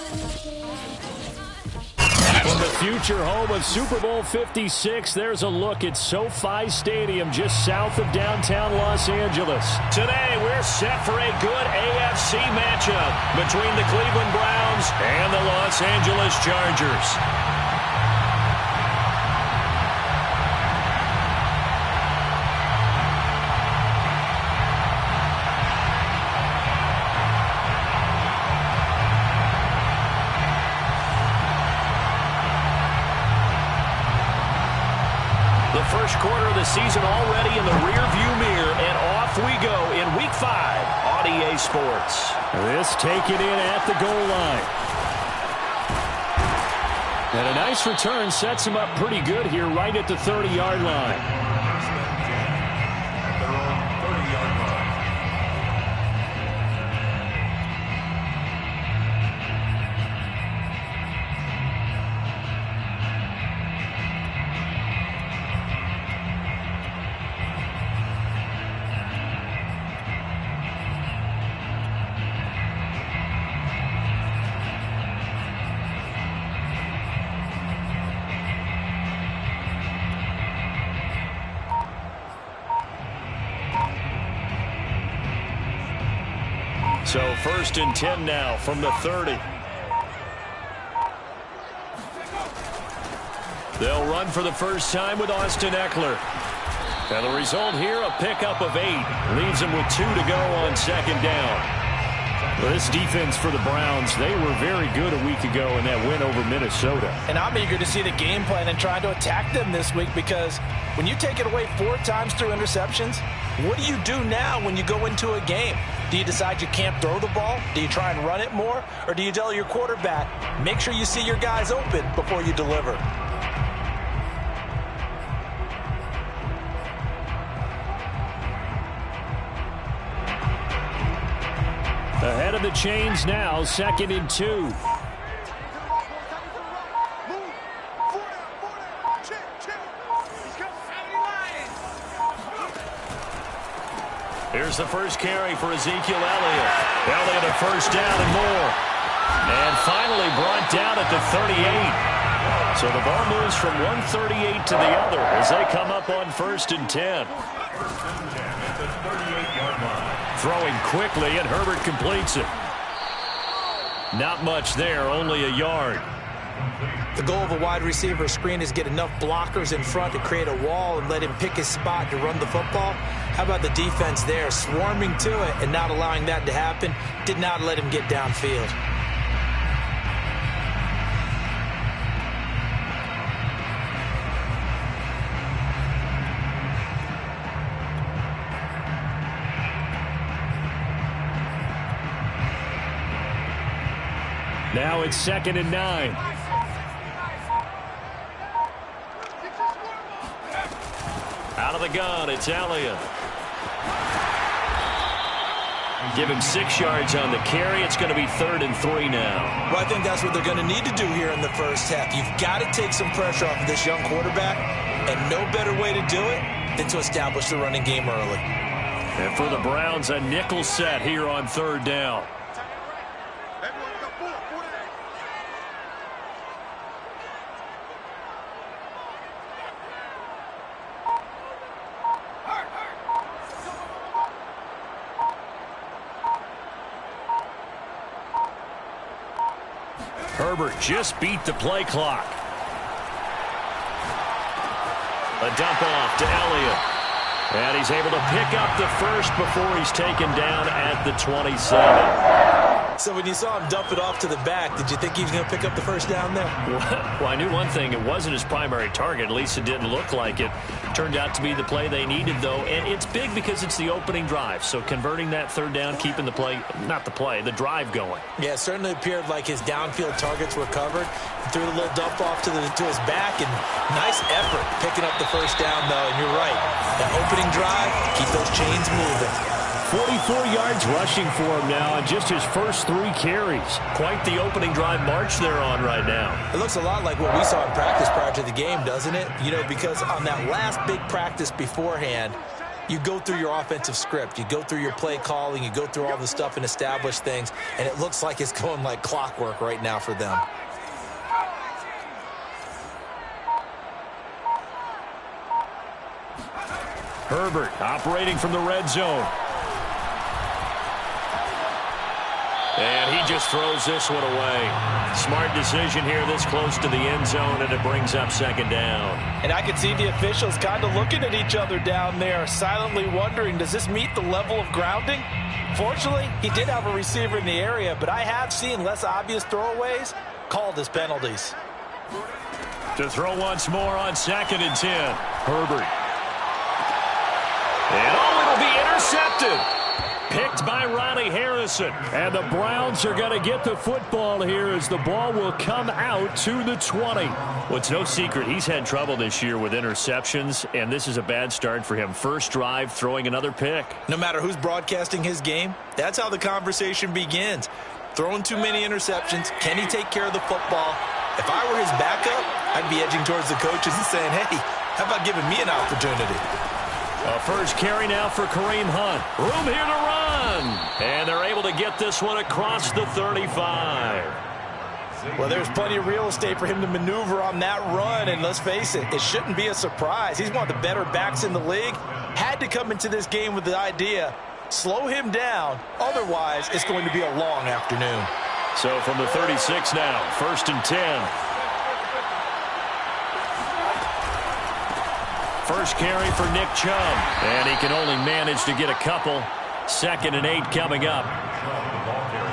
From the future home of Super Bowl 56, there's a look at SoFi Stadium just south of downtown Los Angeles. Today, we're set for a good AFC matchup between the Cleveland Browns and the Los Angeles Chargers. First quarter of the season already in the rearview mirror, and off we go in Week 5 on EA Sports. This taken in at the goal line. And a nice return sets him up pretty good here right at the 30-yard line. So 1st and 10 now from the 30. They'll run for the first time with Austin Eckler. And the result here, a pickup of 8. Leaves them with 2 to go on 2nd down. Well, this defense for the Browns, they were very good a week ago in that win over Minnesota. And I'm eager to see the game plan and try to attack them this week, because when you take it away 4 times through interceptions, what do you do now when you go into a game? Do you decide you can't throw the ball? Do you try and run it more? Or do you tell your quarterback, make sure you see your guys open before you deliver? Ahead of the chains now, 2nd and 2. Here's the first carry for Ezekiel Elliott. Elliott a first down and more. And finally brought down at the 38. So the ball moves from one 38 to the other as they come up on 1st and 10. Throwing quickly, and Herbert completes it. Not much there, only a yard. The goal of a wide receiver screen is get enough blockers in front to create a wall and let him pick his spot to run the football. How about the defense there, swarming to it and not allowing that to happen? Did not let him get downfield. Now it's 2nd and 9. Out of the gun, it's Elliott. Give him 6 yards on the carry. It's going to be 3rd and 3 now. Well, I think that's what they're going to need to do here in the first half. You've got to take some pressure off of this young quarterback, and no better way to do it than to establish the running game early. And for the Browns, a nickel set here on 3rd down. Herbert just beat the play clock. A dump off to Elliott. And he's able to pick up the first before he's taken down at the 27. So when you saw him dump it off to the back, did you think he was going to pick up the first down there? Well, I knew one thing. It wasn't his primary target. At least it didn't look like it. Turned out to be the play they needed, though. And it's big because it's the opening drive. So converting that 3rd down, keeping the play, not the play, the drive going. Yeah, it certainly appeared like his downfield targets were covered. He threw a little dump off to his back, and nice effort picking up the first down, though. And you're right. That opening drive, keep those chains moving. 44 yards rushing for him now on just his first 3 carries. Quite the opening drive march they're on right now. It looks a lot like what we saw in practice prior to the game, doesn't it? You know, because on that last big practice beforehand, you go through your offensive script. You go through your play calling. You go through all the stuff and establish things. And it looks like it's going like clockwork right now for them. Herbert operating from the red zone. And he just throws this one away. Smart decision here this close to the end zone, and it brings up second down. And I can see the officials kind of looking at each other down there, silently wondering, does this meet the level of grounding? Fortunately, he did have a receiver in the area, but I have seen less obvious throwaways called as penalties. To throw once more on 2nd and 10. Herbert. And it'll be intercepted. Picked by Ronnie Harrison. And the Browns are going to get the football here as the ball will come out to the 20. Well, it's no secret he's had trouble this year with interceptions, and this is a bad start for him. First drive, throwing another pick. No matter who's broadcasting his game, that's how the conversation begins. Throwing too many interceptions. Can he take care of the football? If I were his backup, I'd be edging towards the coaches and saying, hey, how about giving me an opportunity? A first carry now for Kareem Hunt. Room here to run. And they're able to get this one across the 35. Well, there's plenty of real estate for him to maneuver on that run. And let's face it, it shouldn't be a surprise. He's one of the better backs in the league. Had to come into this game with the idea, slow him down. Otherwise, it's going to be a long afternoon. So from the 36 now, 1st and 10. First carry for Nick Chubb. And he can only manage to get a couple. 2nd and 8 coming up.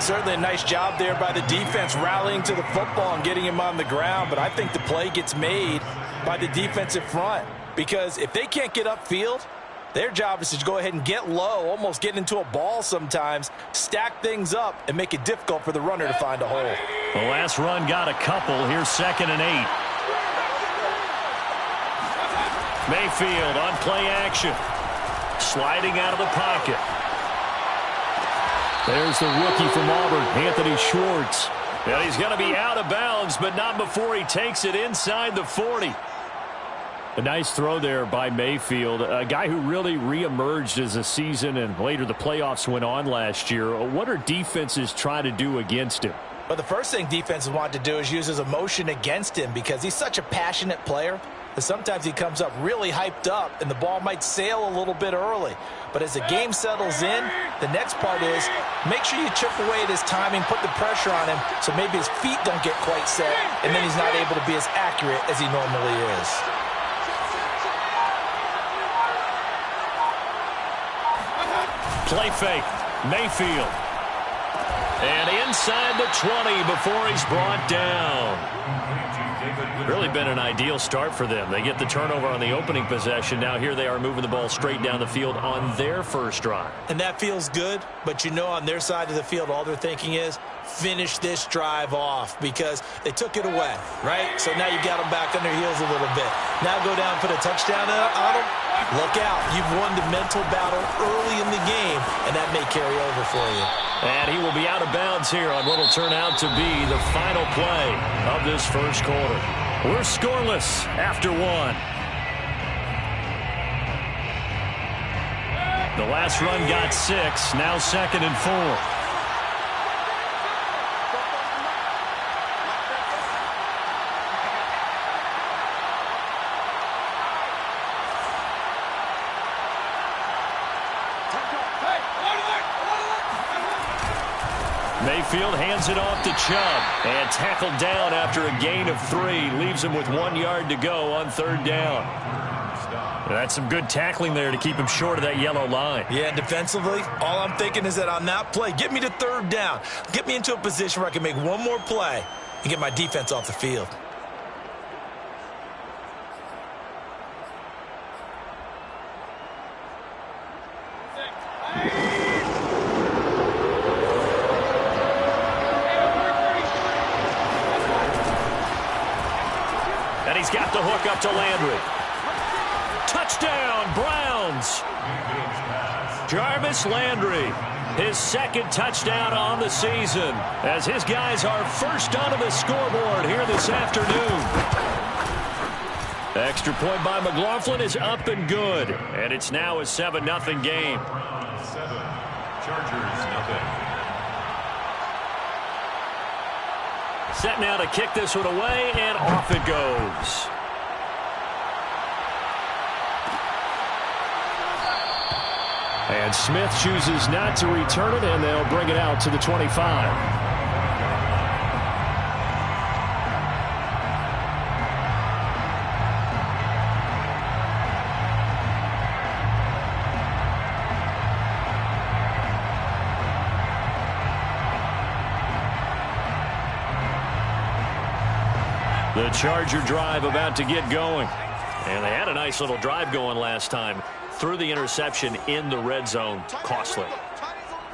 Certainly a nice job there by the defense rallying to the football and getting him on the ground. But I think the play gets made by the defensive front. Because if they can't get upfield, their job is to go ahead and get low, almost get into a ball sometimes, stack things up, and make it difficult for the runner to find a hole. The last run got a couple. Here's 2nd and 8. Mayfield on play action. Sliding out of the pocket. There's the rookie from Auburn, Anthony Schwartz. And he's going to be out of bounds, but not before he takes it inside the 40. A nice throw there by Mayfield, a guy who really reemerged as the season and later the playoffs went on last year. What are defenses trying to do against him? Well, the first thing defenses want to do is use his emotion against him because he's such a passionate player. But sometimes he comes up really hyped up and the ball might sail a little bit early. But as the game settles in, the next part is make sure you chip away at his timing, put the pressure on him so maybe his feet don't get quite set and then he's not able to be as accurate as he normally is. Play fake, Mayfield. And inside the 20 before he's brought down. Really been an ideal start for them. They get the turnover on the opening possession. Now here they are moving the ball straight down the field on their first drive. And that feels good, but you know on their side of the field all they're thinking is finish this drive off because they took it away, right? So now you got them back on their heels a little bit. Now go down, put a touchdown on them. Look out. You've won the mental battle early in the game, and that may carry over for you. And he will be out of bounds here on what will turn out to be the final play of this first quarter. We're scoreless after one. The last run got 6, now 2nd and 4. Mayfield hands it off to Chubb and tackled down after a gain of 3. Leaves him with 1 yard to go on 3rd down. That's some good tackling there to keep him short of that yellow line. Yeah, defensively, all I'm thinking is that on that play, get me to 3rd down. Get me into a position where I can make one more play and get my defense off the field. And he's got the hook up to Landry. Touchdown, Browns. Jarvis Landry, his 2nd touchdown on the season, as his guys are first onto the scoreboard here this afternoon. Extra point by McLaughlin is up and good. And it's now a 7-0 game. 7, Chargers, nothing. Set now to kick this one away, and off it goes. And Smith chooses not to return it, and they'll bring it out to the 25. The Charger drive about to get going. And they had a nice little drive going last time. Threw the interception in the red zone. Costly.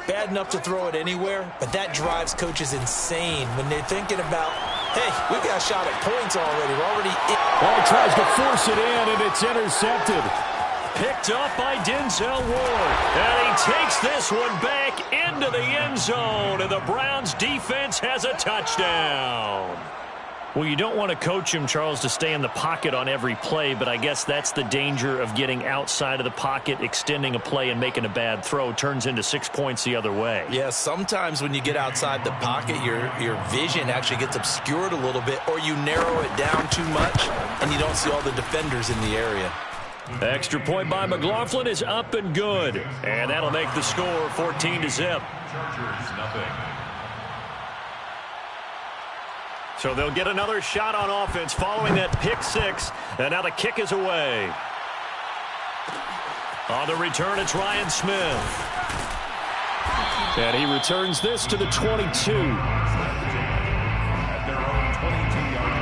Bad enough to throw it anywhere, but that drives coaches insane when they're thinking about, hey, we've got a shot at points already. We're already in. Well, he tries to force it in, and it's intercepted. Picked up by Denzel Ward. And he takes this one back into the end zone, and the Browns defense has a touchdown. Well, you don't want to coach him, Charles, to stay in the pocket on every play, but I guess that's the danger of getting outside of the pocket, extending a play, and making a bad throw. Turns into 6 points the other way. Yeah, sometimes when you get outside the pocket, your vision actually gets obscured a little bit, or you narrow it down too much, and you don't see all the defenders in the area. Extra point by McLaughlin is up and good. And that'll make the score 14-0. Chargers, nothing. So they'll get another shot on offense following that pick six. And now the kick is away. On the return, it's Ryan Smith. And he returns this to the 22. At their own 22-yard line.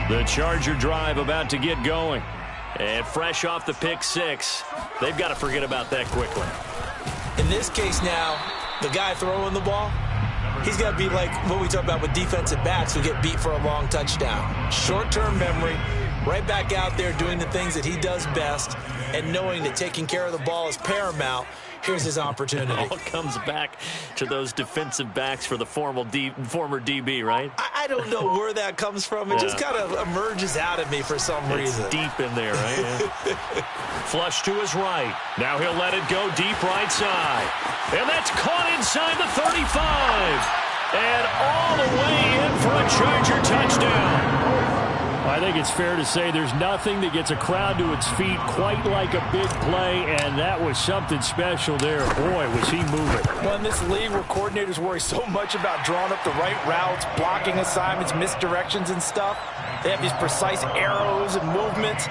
The Charger drive about to get going. And fresh off the pick six, they've got to forget about that quickly. In this case now, the guy throwing the ball, he's got to be like what we talk about with defensive backs who get beat for a long touchdown. Short-term memory, right back out there doing the things that he does best, and knowing that taking care of the ball is paramount. Here's his opportunity. It all comes back to those defensive backs for the former DB, right? I don't know where that comes from. It just kind of emerges out of me for some reason. It's deep in there, right? Yeah. Flush to his right. Now he'll let it go deep right side. And that's caught inside the 35. And all the way in for a Charger touchdown. I think it's fair to say there's nothing that gets a crowd to its feet quite like a big play, and that was something special there. Boy, was he moving. Well, in this league where coordinators worry so much about drawing up the right routes, blocking assignments, misdirections and stuff, they have these precise arrows and movements.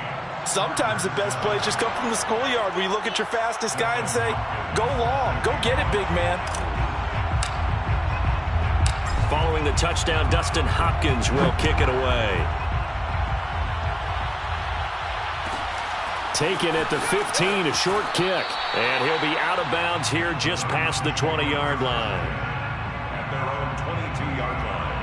Sometimes the best plays just come from the schoolyard where you look at your fastest guy and say, go long, go get it, big man. Following the touchdown, Dustin Hopkins will kick it away. Taken at the 15, a short kick. And he'll be out of bounds here just past the 20-yard line. At their own 22-yard line.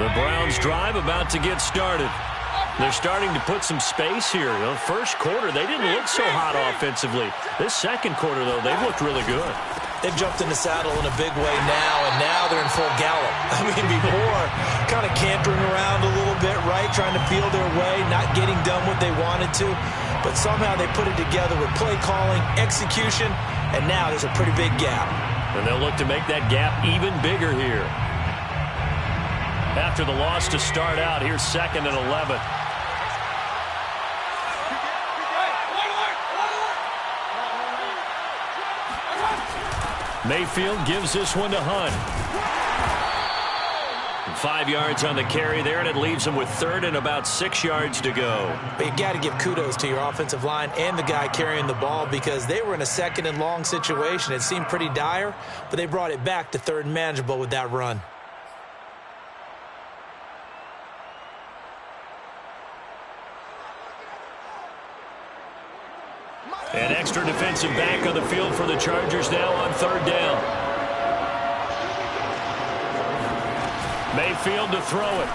The Browns drive about to get started. They're starting to put some space here. The first quarter, they didn't look so hot offensively. This second quarter, though, they've looked really good. They've jumped in the saddle in a big way now, and now they're in full gallop. I mean, before, kind of cantering around a little bit, right, trying to feel their way, not getting done what they wanted to. But somehow they put it together with play calling, execution, and now there's a pretty big gap. And they'll look to make that gap even bigger here. After the loss to start out, here's 2nd and 11. Mayfield gives this one to Hunt. 5 yards on the carry there, and it leaves him with 3rd and about 6 yards to go. But you got to give kudos to your offensive line and the guy carrying the ball because they were in a 2nd and long situation. It seemed pretty dire, but they brought it back to 3rd and manageable with that run. An extra defensive back on the field for the Chargers now on 3rd down. Mayfield to throw it.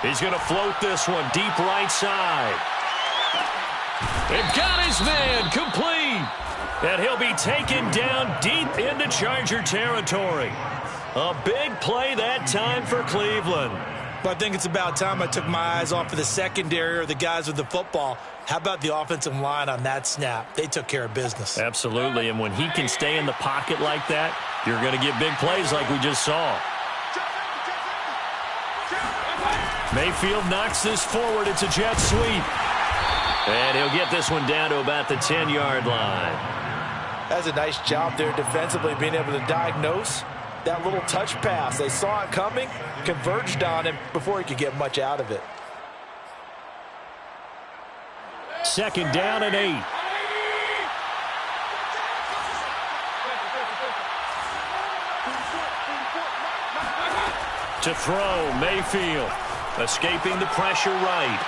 He's going to float this one deep right side. They've got his man complete. And he'll be taken down deep into Charger territory. A big play that time for Cleveland. But I think it's about time I took my eyes off of the secondary or the guys with the football. How about the offensive line on that snap? They took care of business. Absolutely, and when he can stay in the pocket like that, you're going to get big plays like we just saw. Mayfield knocks this forward. It's a jet sweep. And he'll get this one down to about the 10-yard line. That's a nice job there defensively, being able to diagnose that little touch pass. They saw it coming, converged on him before he could get much out of it. 2nd down and 8. To throw, Mayfield. Escaping the pressure right.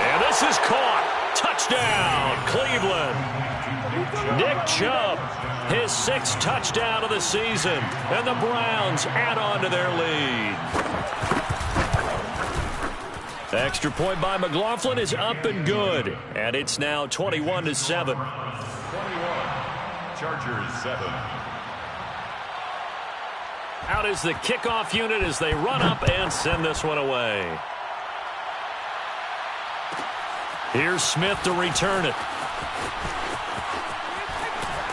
And this is caught. Touchdown, Cleveland. Nick Chubb, his 6th touchdown of the season. And the Browns add on to their lead. The extra point by McLaughlin is up and good. And it's now 21-7. 21. Chargers 7. Out is the kickoff unit as they run up and send this one away. Here's Smith to return it.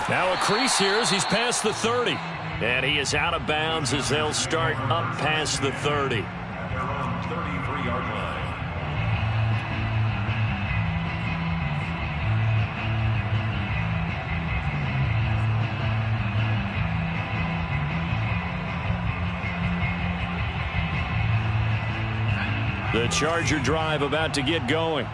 Now a crease here as he's past the 30. And he is out of bounds as they'll start up past the 30. At their own 33-yard line. The Charger drive about to get going.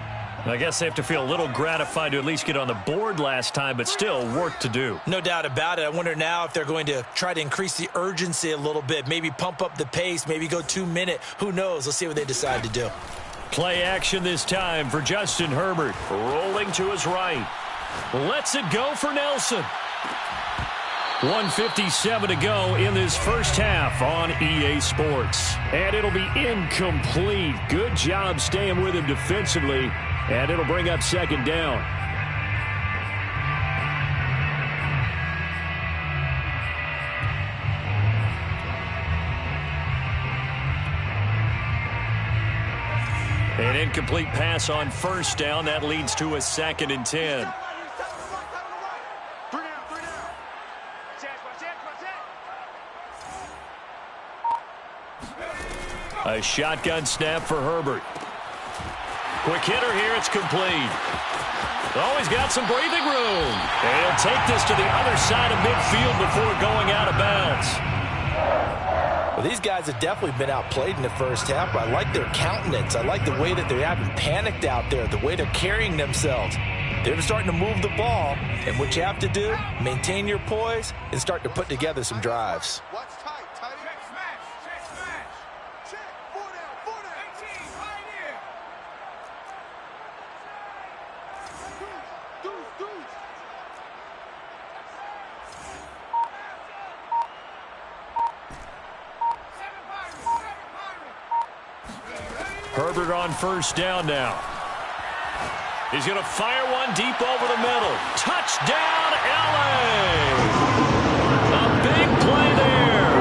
I guess they have to feel a little gratified to at least get on the board last time, but still work to do. No doubt about it. I wonder now if they're going to try to increase the urgency a little bit, maybe pump up the pace, maybe go 2-minute. Who knows? Let's see what they decide to do. Play action this time for Justin Herbert. Rolling to his right. Lets it go for Nelson. 1:57 to go in this first half on EA Sports. And it'll be incomplete. Good job staying with him defensively. And it'll bring up 2nd down. An incomplete pass on 1st down. That leads to a 2nd and 10. A shotgun snap for Herbert. Quick hitter here. It's complete. Oh, he's got some breathing room. And he'll take this to the other side of midfield before going out of bounds. Well, these guys have definitely been outplayed in the first half, but I like their countenance. I like the way that they're having panicked out there, the way they're carrying themselves. They're starting to move the ball, and what you have to do, maintain your poise and start to put together some drives. Herbert on 1st down now. He's going to fire one deep over the middle. Touchdown, L.A. A big play there.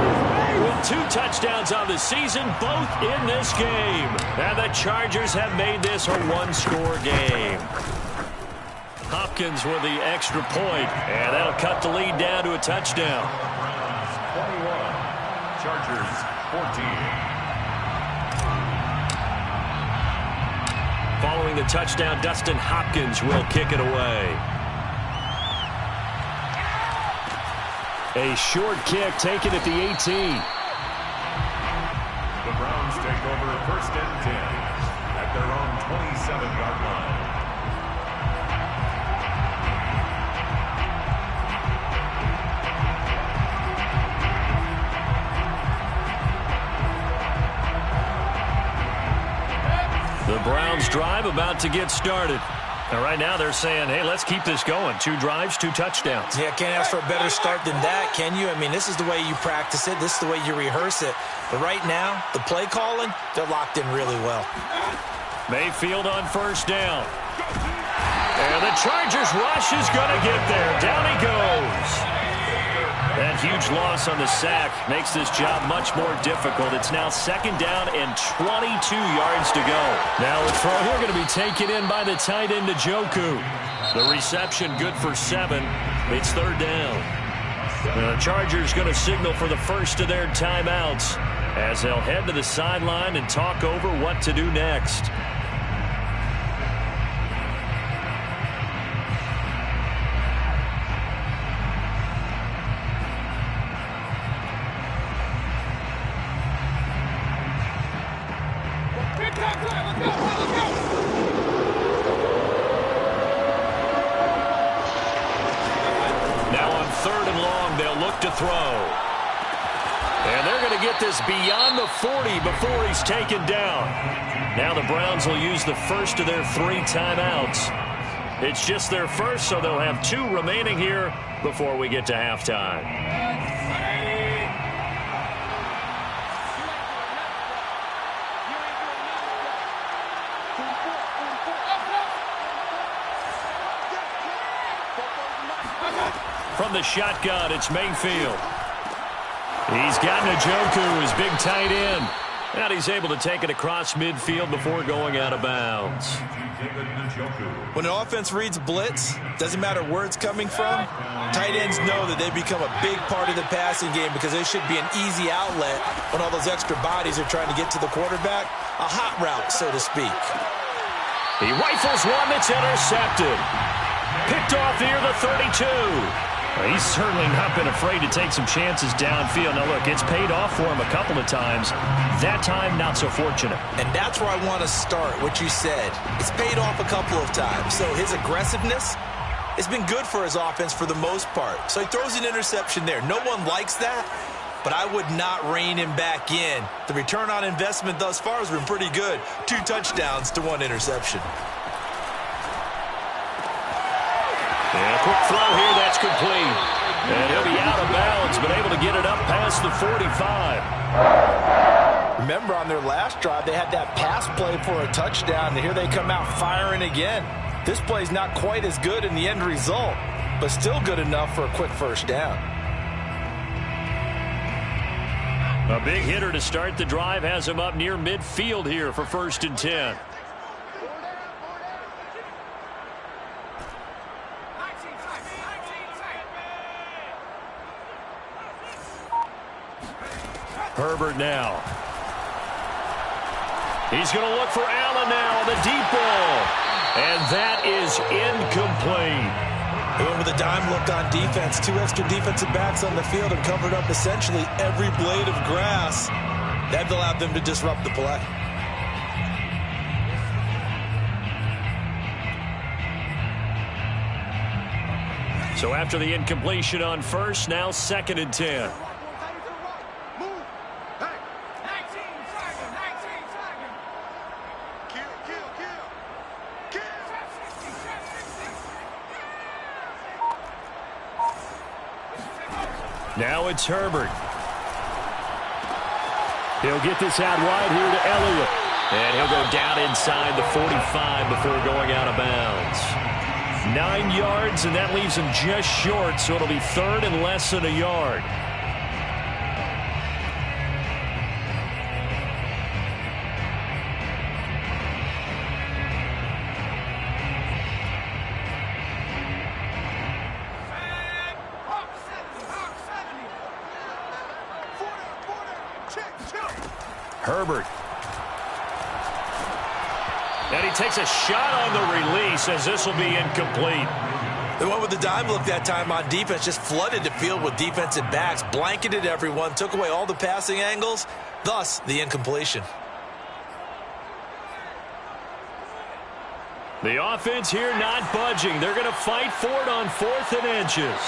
With 2 touchdowns on the season, both in this game. And the Chargers have made this a 1-score game. Hopkins with the extra point, and that'll cut the lead down to a touchdown. 21. Chargers 14. Following the touchdown, Dustin Hopkins will kick it away. A short kick taken at the 18. The Browns take over 1st and 10 at their own 27-yard line. The Browns drive about to get started. And right now they're saying, hey, let's keep this going. 2 drives, 2 touchdowns. Yeah, can't ask for a better start than that, can you? I mean, this is the way you practice it. This is the way you rehearse it. But right now, the play calling, they're locked in really well. Mayfield on first down. And the Chargers rush is going to get there. Down he goes. That huge loss on the sack makes this job much more difficult. It's now 2nd down and 22 yards to go. Now the throw here going to be taken in by the tight end Njoku. The reception good for 7. It's 3rd down. The Chargers going to signal for the first of their timeouts as they'll head to the sideline and talk over what to do next. To throw. And they're going to get this beyond the 40 before he's taken down. Now the Browns will use the first of their 3 timeouts. It's just their first, so they'll have 2 remaining here before we get to halftime. From the shotgun, it's Mayfield. He's got Njoku, his big tight end. And he's able to take it across midfield before going out of bounds. When an offense reads blitz, doesn't matter where it's coming from, tight ends know that they become a big part of the passing game because they should be an easy outlet when all those extra bodies are trying to get to the quarterback. A hot route, so to speak. He rifles one that's intercepted. Picked off near the 32. He's certainly not been afraid to take some chances downfield. Now, look, it's paid off for him a couple of times. That time, not so fortunate. And that's where I want to start, what you said. It's paid off a couple of times. So his aggressiveness has been good for his offense for the most part. So he throws an interception there. No one likes that, but I would not rein him back in. The return on investment thus far has been pretty good. 2 touchdowns to 1 interception. And a quick throw here, that's complete. And he'll be out of bounds, but able to get it up past the 45. Remember, on their last drive, they had that pass play for a touchdown, and here they come out firing again. This play's not quite as good in the end result, but still good enough for a quick first down. A big hitter to start the drive has him up near midfield here for 1st and 10. Herbert now. He's going to look for Allen now on the deep ball. And that is incomplete. They went with a dime look on defense. 2 extra defensive backs on the field and covered up essentially every blade of grass. That allowed them to disrupt the play. So after the incompletion on first, now 2nd and 10. Now it's Herbert. He'll get this out wide here to Elliott. And he'll go down inside the 45 before going out of bounds. 9 yards, and that leaves him just short, so it'll be 3rd and less than a yard. Herbert. And he takes a shot on the release as this will be incomplete. They went with the dime look that time on defense, just flooded the field with defensive backs, blanketed everyone, took away all the passing angles, thus the incompletion. The offense here not budging. They're going to fight for it on 4th and inches.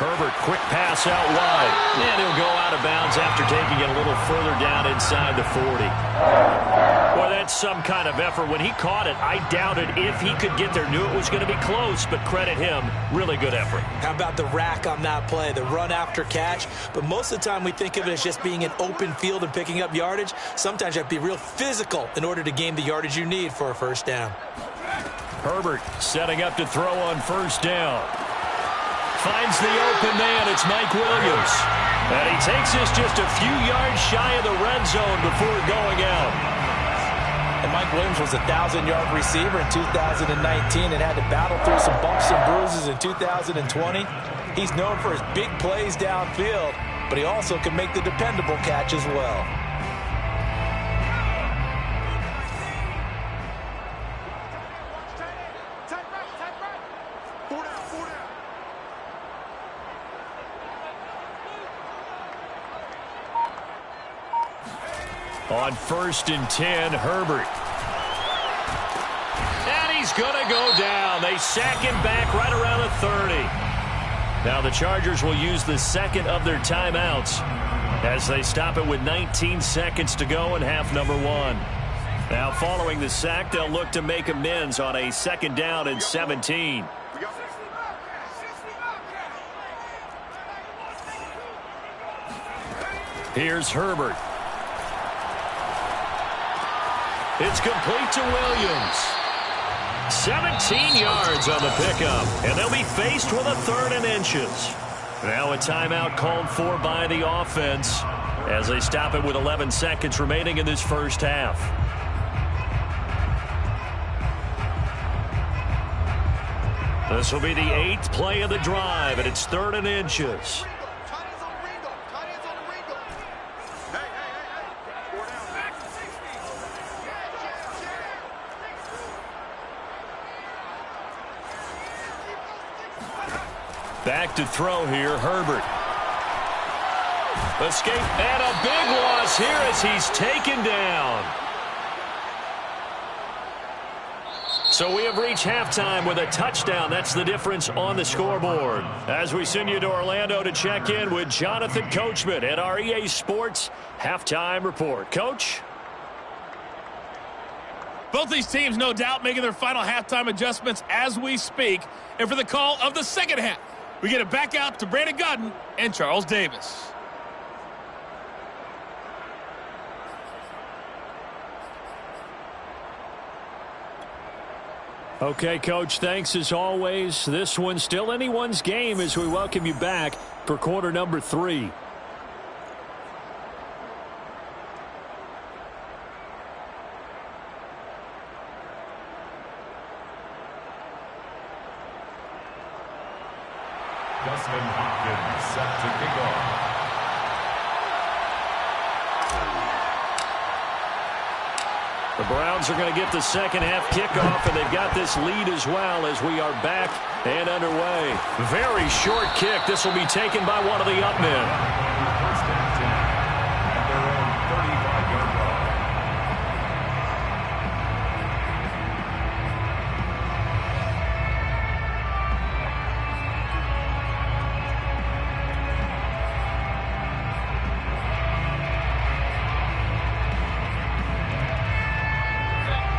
Herbert, quick pass out wide. And he'll go out of bounds after taking it a little further down inside the 40. Boy, that's some kind of effort. When he caught it, I doubted if he could get there. Knew it was going to be close, but credit him. Really good effort. How about the rack on that play, the run after catch? But most of the time we think of it as just being an open field and picking up yardage. Sometimes you have to be real physical in order to gain the yardage you need for a first down. Herbert setting up to throw on first down. Finds the open man. It's Mike Williams. And he takes this just a few yards shy of the red zone before going out. And Mike Williams was a 1,000-yard receiver in 2019 and had to battle through some bumps and bruises in 2020. He's known for his big plays downfield, but he also can make the dependable catch as well. On 1st and 10, Herbert. And he's going to go down. They sack him back right around the 30. Now the Chargers will use the second of their timeouts as they stop it with 19 seconds to go in half number 1. Now following the sack, they'll look to make amends on a 2nd down and 17. Here's Herbert. It's complete to Williams. 17 yards on the pickup, and they'll be faced with a 3rd and inches. Now a timeout called for by the offense as they stop it with 11 seconds remaining in this first half. This will be the 8th play of the drive, and it's 3rd and inches. Back to throw here, Herbert. Escape, and a big loss here as he's taken down. So we have reached halftime with a touchdown. That's the difference on the scoreboard. As we send you to Orlando to check in with Jonathan Coachman at our EA Sports Halftime Report. Coach? Both these teams, no doubt, making their final halftime adjustments as we speak. And for the call of the second half, we get it back out to Brandon Gaudin and Charles Davis. Okay, Coach, thanks as always. This one's still anyone's game as we welcome you back for quarter number 3. Dustin Hopkins set to kick off. The Browns are going to get the second half kickoff, and they've got this lead as well as we are back and underway. Very short kick. This will be taken by one of the up men. First and 10 at their own 35-yard line.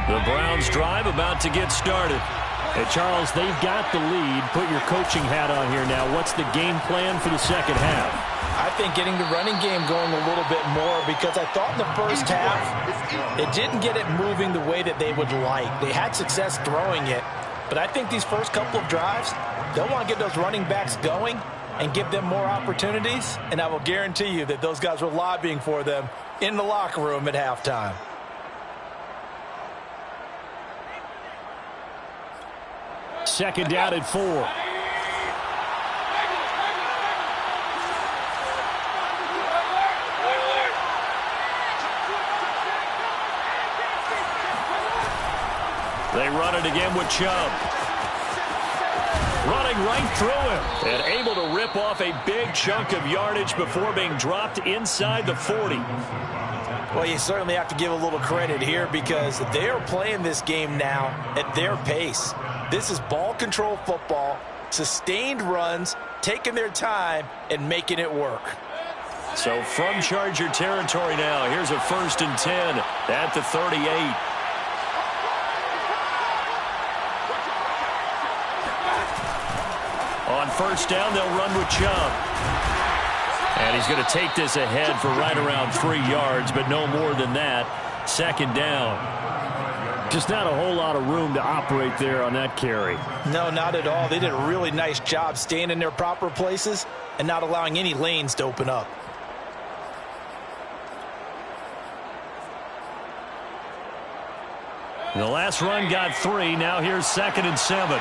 The Browns drive about to get started. Hey, Charles, they've got the lead. Put your coaching hat on here now. What's the game plan for the second half? I think getting the running game going a little bit more, because I thought in the first half it didn't get it moving the way that they would like. They had success throwing it, but I think these first couple of drives, they'll want to get those running backs going and give them more opportunities, and I will guarantee you that those guys were lobbying for them in the locker room at halftime. Second down at 4. They run it again with Chubb. Running right through him and able to rip off a big chunk of yardage before being dropped inside the 40. Well, you certainly have to give a little credit here because they are playing this game now at their pace. This is ball control football. sustained runs, taking their time, and making it work. So from Charger territory now, here's a 1st and 10 at the 38. On 1st down, they'll run with Chubb. And he's going to take this ahead for right around 3 yards, but no more than that. 2nd down. Just not a whole lot of room to operate there on that carry. No, not at all. They did a really nice job staying in their proper places and not allowing any lanes to open up. The last run got 3. Now here's 2nd and 7.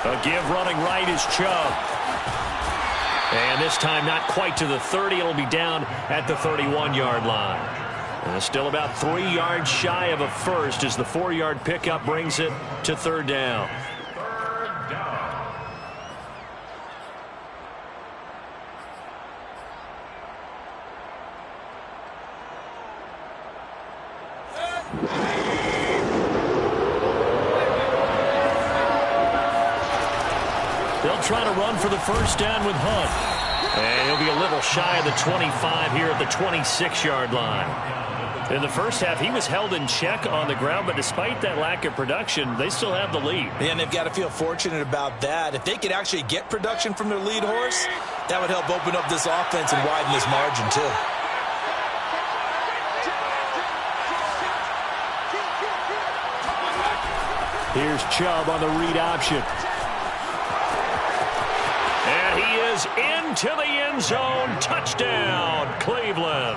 A give running right is Chubb. And this time not quite to the 30. It'll be down at the 31-yard line. And still about 3 yards shy of a first as the 4-yard pickup brings it to 3rd down. They'll try to run for the 1st down with Hunt. And he'll be a little shy of the 25 here at the 26-yard line. In the first half, he was held in check on the ground, but despite that lack of production, they still have the lead. And they've got to feel fortunate about that. If they could actually get production from their lead horse, that would help open up this offense and widen this margin, too. Here's Chubb on the read option. And he is into the end zone. Touchdown, Cleveland.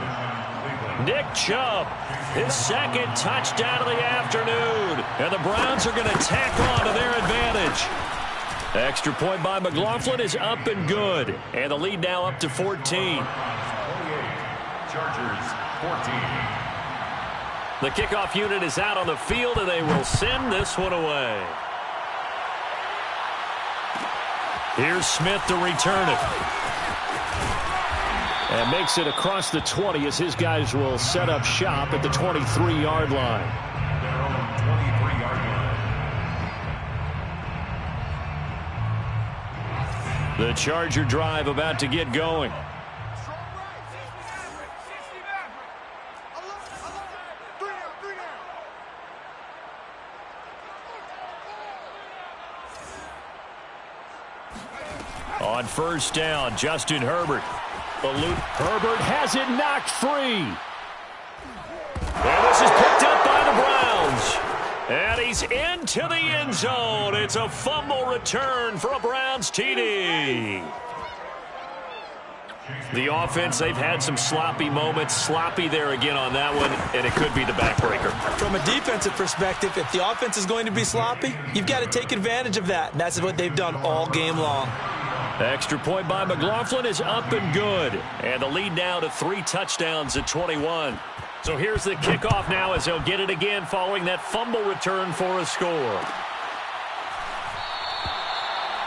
Nick Chubb, his 2nd touchdown of the afternoon. And the Browns are going to tack on to their advantage. Extra point by McLaughlin is up and good. And the lead now up to 14. 28, Chargers 14. The kickoff unit is out on the field, and they will send this one away. Here's Smith to return it. And makes it across the 20 as his guys will set up shop at the 23-yard line. Their own 23-yard line. The Charger drive about to get going. On 1st down, Justin Herbert. Herbert has it knocked free. And this is picked up by the Browns. And he's into the end zone. It's a fumble return for a Browns TD. The offense, they've had some sloppy moments. Sloppy there again on that one, and it could be the backbreaker. From a defensive perspective, if the offense is going to be sloppy, you've got to take advantage of that, and that's what they've done all game long. Extra point by McLaughlin is up and good. And the lead now to 3 touchdowns at 21. So here's the kickoff now as they'll get it again following that fumble return for a score.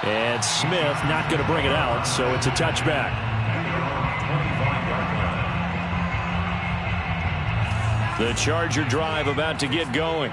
And Smith not going to bring it out, so it's a touchback. The Charger drive about to get going.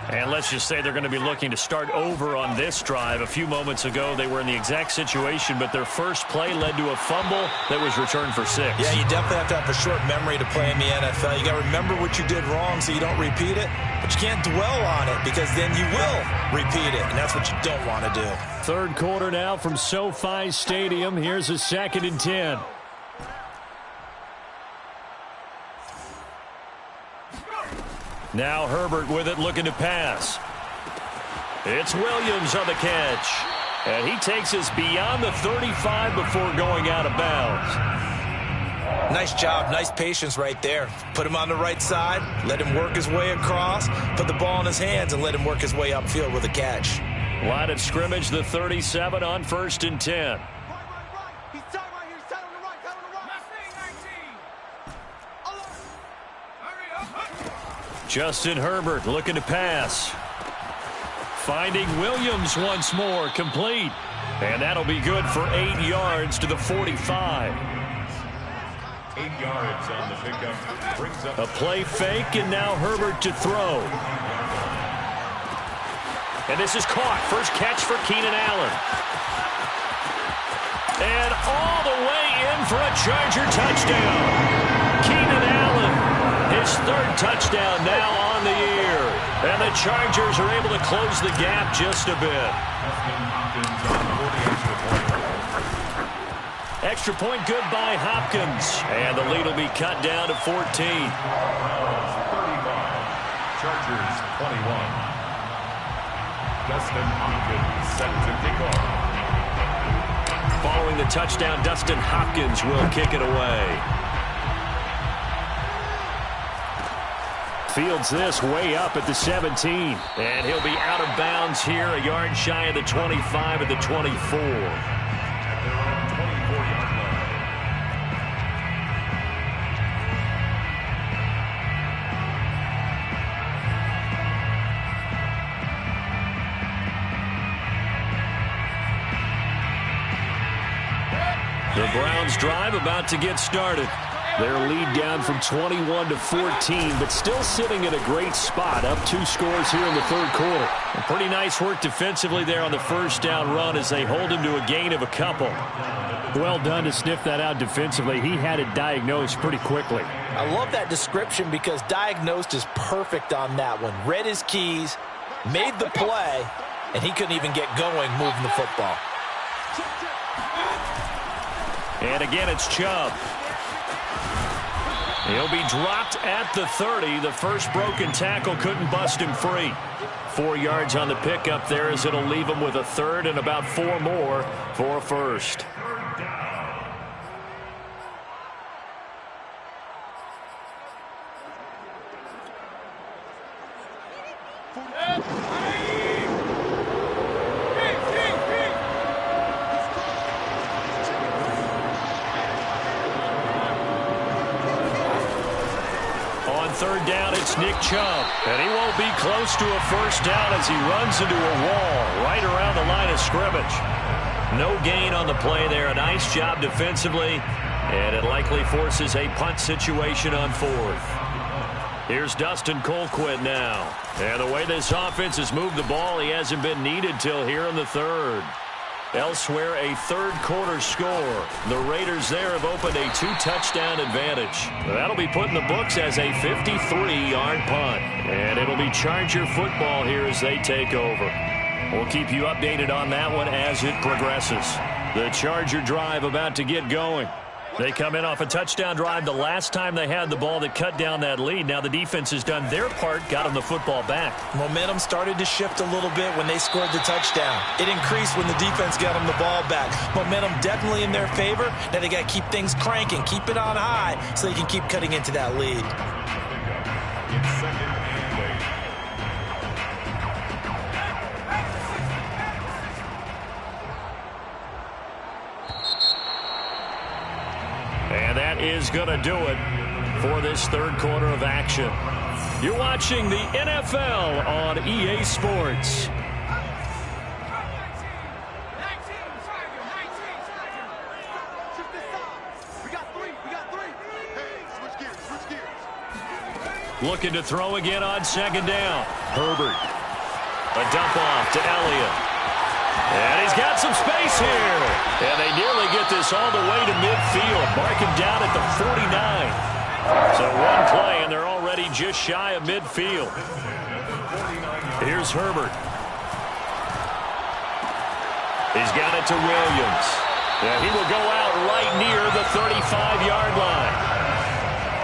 And let's just say they're going to be looking to start over on this drive. A few moments ago, they were in the exact situation, but their first play led to a fumble that was returned for 6. Yeah, you definitely have to have a short memory to play in the NFL. You got to remember what you did wrong so you don't repeat it, but you can't dwell on it because then you will repeat it, and that's what you don't want to do. 3rd quarter now from SoFi Stadium. Here's a 2nd and 10. Now Herbert with it, looking to pass. It's Williams on the catch. And he takes us beyond the 35 before going out of bounds. Nice job, nice patience right there. Put him on the right side, let him work his way across, put the ball in his hands, and let him work his way upfield with a catch. Line of scrimmage, the 37 on 1st and 10. Justin Herbert looking to pass. Finding Williams once more, complete. And that'll be good for 8 yards to the 45. 8 yards on the pickup. Brings up a play fake, and now Herbert to throw. And this is caught. First catch for Keenan Allen. And all the way in for a Charger touchdown. Keenan Allen, his 3rd touchdown now on the year. And the Chargers are able to close the gap just a bit. Extra point good by Hopkins. And the lead will be cut down to 14. 35. Chargers 21. Dustin Hopkins set to kick off. Following the touchdown, Dustin Hopkins will kick it away. Fields this way up at the 17. And he'll be out of bounds here, a yard shy of the 25 at the 24. At their own 24-yard line. The Browns drive about to get started. Their lead down from 21 to 14, but still sitting at a great spot, up 2 scores here in the 3rd quarter. And pretty nice work defensively there on the first down run as they hold him to a gain of a couple. Well done to sniff that out defensively. He had it diagnosed pretty quickly. I love that description because diagnosed is perfect on that one. Read his keys, made the play, and he couldn't even get going moving the football. And again, it's Chubb. He'll be dropped at the 30. The first broken tackle couldn't bust him free. 4 yards on the pickup there as it'll leave him with a 3rd and about 4 more for a first. Third down, it's Nick Chubb. And he won't be close to a first down as he runs into a wall right around the line of scrimmage. No gain on the play there. A nice job defensively. And it likely forces a punt situation on 4th. Here's Dustin Colquitt now. And the way this offense has moved the ball, he hasn't been needed till here in the 3rd. Elsewhere, a 3rd quarter score. The Raiders there have opened a 2-touchdown advantage. That'll be put in the books as a 53-yard punt. And it'll be Charger football here as they take over. We'll keep you updated on that one as it progresses. The Charger drive about to get going. They come in off a touchdown drive the last time they had the ball that cut down that lead. Now the defense has done their part, got them the football back. Momentum started to shift a little bit when they scored the touchdown. It increased when the defense got them the ball back. Momentum definitely in their favor. Now they got to keep things cranking, keep it on high so they can keep cutting into that lead. It's 2nd and 8. And that is going to do it for this 3rd quarter of action. You're watching the NFL on EA Sports. Looking to throw again on 2nd down. Herbert. A dump off to Elliott. And he's got some space here. And they nearly get this all the way to midfield. Mark him down at the 49. So 1 play, and they're already just shy of midfield. Here's Herbert. He's got it to Williams. And he will go out right near the 35-yard line.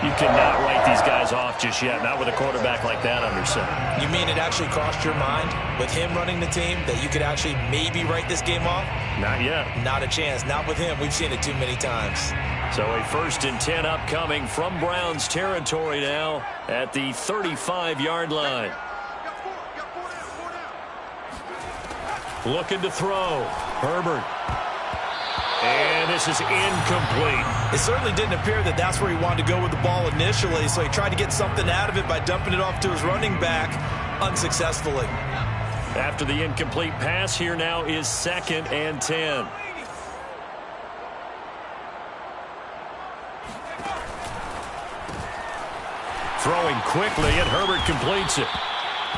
You cannot write these guys off just yet, not with a quarterback like that under center. You mean it actually crossed your mind with him running the team that you could actually maybe write this game off? Not yet. Not a chance. Not with him. We've seen it too many times. So a 1st and 10 upcoming from Browns territory now at the 35-yard line. Looking to throw. Herbert. And this is incomplete. It certainly didn't appear that that's where he wanted to go with the ball initially, so he tried to get something out of it by dumping it off to his running back unsuccessfully. After the incomplete pass, here now is 2nd and 10. Throwing quickly, and Herbert completes it.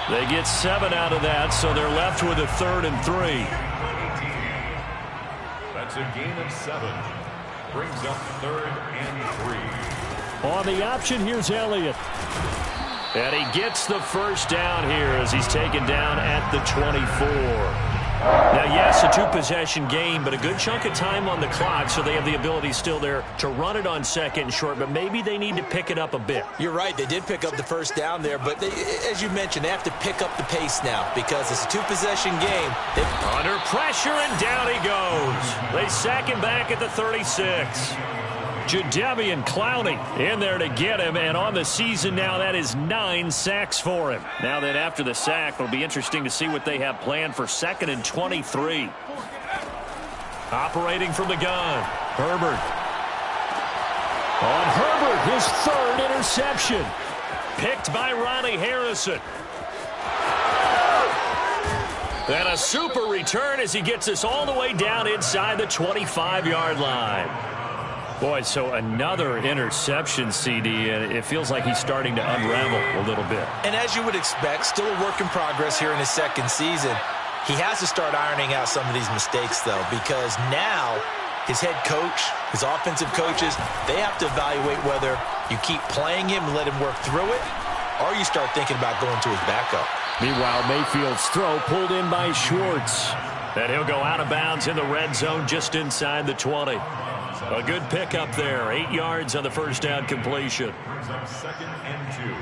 They get 7 out of that, so they're left with a 3rd and 3. That's a gain of 7. Brings up 3rd and 3. On the option, here's Elliott. And he gets the first down here as he's taken down at the 24. Now, yes, a 2-possession game, but a good chunk of time on the clock, so they have the ability still there to run it on 2nd and short, but maybe they need to pick it up a bit. You're right. They did pick up the first down there, but as you mentioned, they have to pick up the pace now because it's a 2-possession game. Under pressure, and down he goes. They sack him back at the 36. Jadeveon Clowney in there to get him, and on the season now, that is 9 sacks for him. Now that after the sack, it'll be interesting to see what they have planned for 2nd and 23. Operating from the gun, Herbert. On Herbert, his 3rd interception. Picked by Ronnie Harrison. And a super return as he gets us all the way down inside the 25-yard line. Boy, so another interception, CD, and it feels like he's starting to unravel a little bit. And as you would expect, still a work in progress here in his 2nd season. He has to start ironing out some of these mistakes, though, because now his head coach, his offensive coaches, they have to evaluate whether you keep playing him and let him work through it, or you start thinking about going to his backup. Meanwhile, Mayfield's throw pulled in by Schwartz. And he'll go out of bounds in the red zone just inside the 20. A good pickup there. 8 yards on the first down completion. 2nd and 2.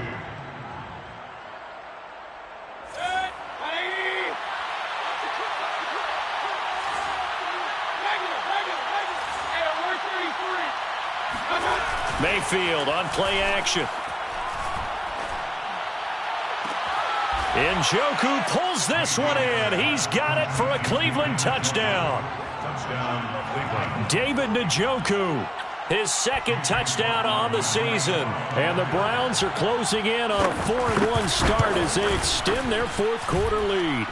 Mayfield on play action. Njoku pulls this one in. He's got it for a Cleveland touchdown. Touchdown, Cleveland. David Njoku, his 2nd touchdown on the season. And the Browns are closing in on a 4-1 start as they extend their 4th quarter lead.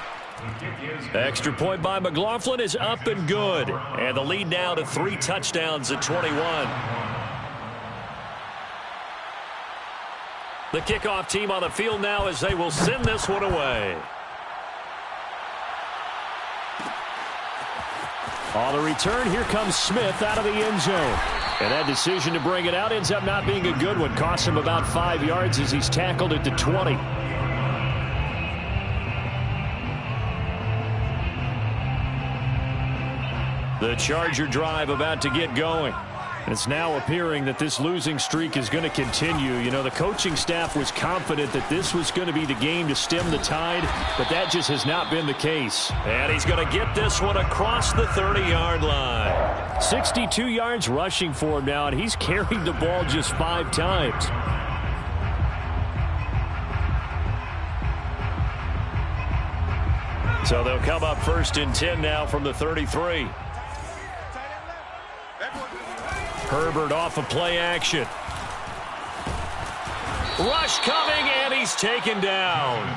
Extra point by McLaughlin is up and good. And the lead now to 3 touchdowns at 21. The kickoff team on the field now as they will send this one away. On the return, here comes Smith out of the end zone. And that decision to bring it out ends up not being a good one. Costs him about 5 yards as he's tackled at the 20. The Charger drive about to get going. It's now appearing that this losing streak is going to continue. You know, the coaching staff was confident that this was going to be the game to stem the tide, but that just has not been the case. And he's going to get this one across the 30-yard line. 62 yards rushing for him now, and he's carried the ball just 5 times. So they'll come up 1st and 10 now from the 33. Herbert off of play action. Rush coming, and he's taken down.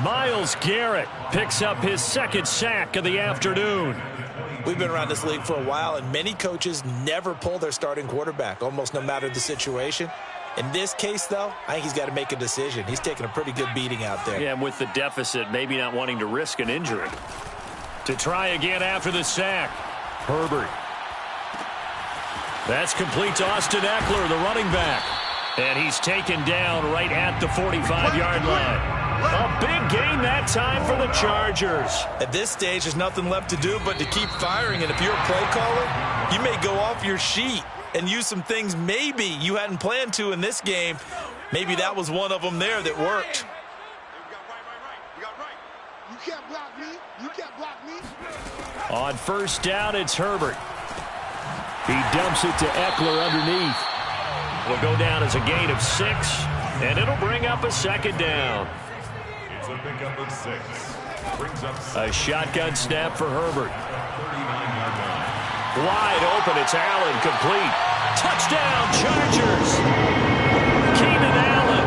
Myles Garrett picks up his 2nd sack of the afternoon. We've been around this league for a while, and many coaches never pull their starting quarterback, almost no matter the situation. In this case, though, I think he's got to make a decision. He's taking a pretty good beating out there. Yeah, and with the deficit, maybe not wanting to risk an injury. To try again after the sack, Herbert. That's complete to Austin Eckler, the running back. And he's taken down right at the 45-yard line. A big gain that time for the Chargers. At this stage, there's nothing left to do but to keep firing. And if you're a play caller, you may go off your sheet and use some things maybe you hadn't planned to in this game. Maybe that was one of them there that worked. You can't block me. You can't block me. On 1st down, it's Herbert. He dumps it to Eckler underneath. Will go down as a gain of 6, and it'll bring up a 2nd down. It's a pickup of 6. Brings up 6. A shotgun snap for Herbert. 39-yard line. Wide open, it's Allen, complete. Touchdown, Chargers. Keenan Allen.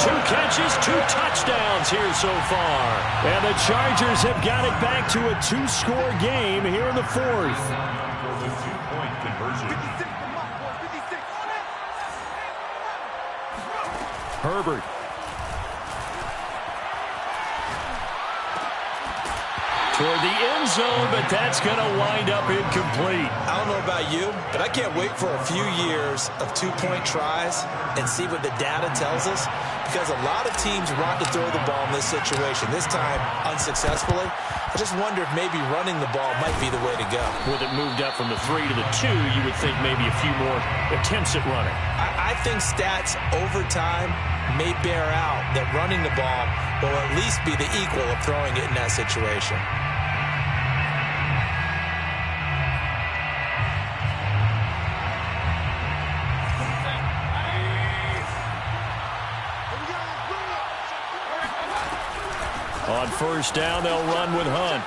2 catches, 2 touchdowns here so far. And the Chargers have got it back to a 2-score game here in the 4th. For the 2-point conversion. Herbert. Toward the end zone, but that's going to wind up incomplete. I don't know about you, but I can't wait for a few years of two-point tries and see what the data tells us, because a lot of teams want to throw the ball in this situation, this time unsuccessfully. I just wonder if maybe running the ball might be the way to go. With it moved up from the 3 to the 2, you would think maybe a few more attempts at running. I think stats over time may bear out that running the ball will at least be the equal of throwing it in that situation. On first down, they'll run with Hunt.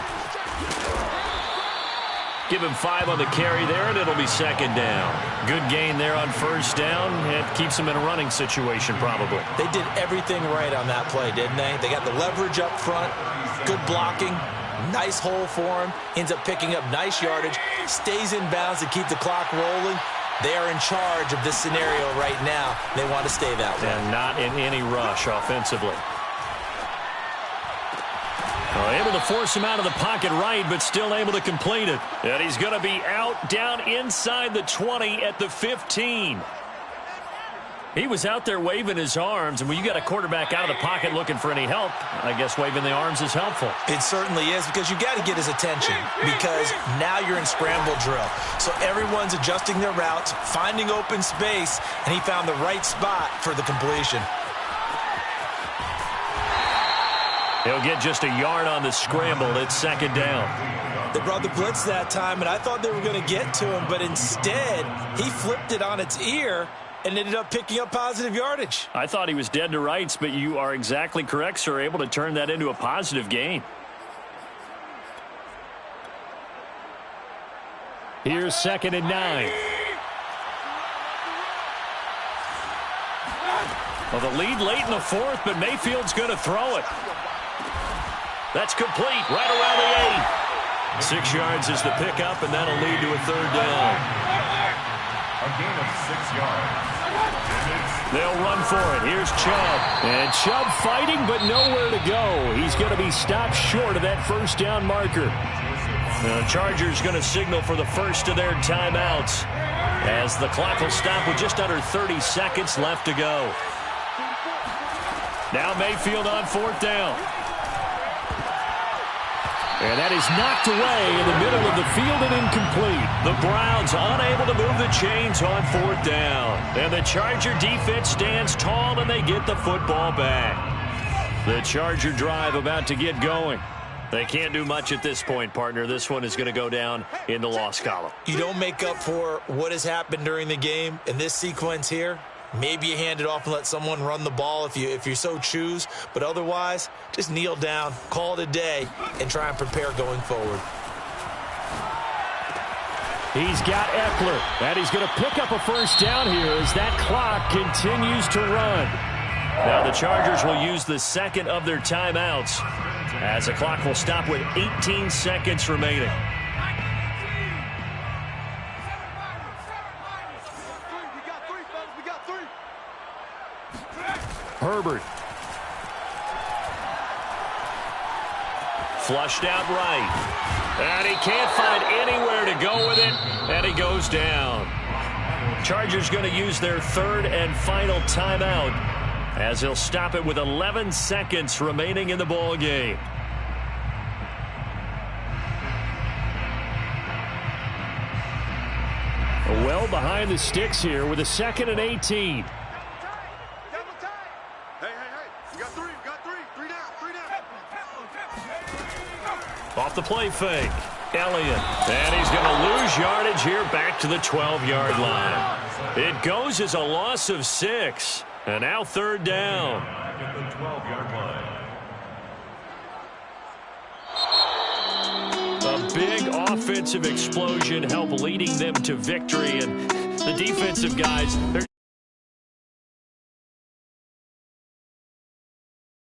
Give him 5 on the carry there, and it'll be second down. Good gain there on first down. It keeps them in a running situation, probably. They did everything right on that play, didn't they? They got the leverage up front, good blocking, nice hole for him, ends up picking up nice yardage, stays in bounds to keep the clock rolling. They are in charge of this scenario right now. They want to stay that way. And not in any rush offensively. Able to force him out of the pocket right, but still able to complete it. And he's going to be out down inside the 20 at the 15. He was out there waving his arms, and when you got a quarterback out of the pocket looking for any help, I guess waving the arms is helpful. It certainly is, because you got to get his attention, because now you're in scramble drill. So everyone's adjusting their routes, finding open space, and he found the right spot for the completion. He'll get just a yard on the scramble. It's second down. They brought the blitz that time, and I thought they were going to get to him, but instead, he flipped it on its ear and ended up picking up positive yardage. I thought he was dead to rights, but you are exactly correct, sir. Able to turn that into a positive gain. Here's second and 9. Well, the lead late in the fourth, but Mayfield's going to throw it. That's complete right around the 8. 6 yards is the pickup, and that'll lead to a third down. A gain of 6 yards. They'll run for it. Here's Chubb. And Chubb fighting, but nowhere to go. He's going to be stopped short of that first down marker. The Chargers going to signal for the first of their timeouts, as the clock will stop with just under 30 seconds left to go. Now Mayfield on fourth down. And that is knocked away in the middle of the field and incomplete. The Browns unable to move the chains on fourth down. And the Charger defense stands tall, and they get the football back. The Charger drive about to get going. They can't do much at this point, partner. This one is going to go down in the loss column. You don't make up for what has happened during the game in this sequence here. Maybe you hand it off and let someone run the ball if you so choose. But otherwise, just kneel down, call it a day, and try and prepare going forward. He's got Eckler. And he's going to pick up a first down here as that clock continues to run. Now the Chargers will use the second of their timeouts, as the clock will stop with 18 seconds remaining. Herbert. Flushed out right. And he can't find anywhere to go with it, and he goes down. Chargers going to use their third and final timeout, as they'll stop it with 11 seconds remaining in the ball game. Well behind the sticks here with a 2nd and 18. Off the play fake. Elliott. And he's going to lose yardage here back to the 12-yard line. It goes as a loss of 6. And now third down. At the 12-yard line. A big offensive explosion helped leading them to victory. And the defensive guys, they're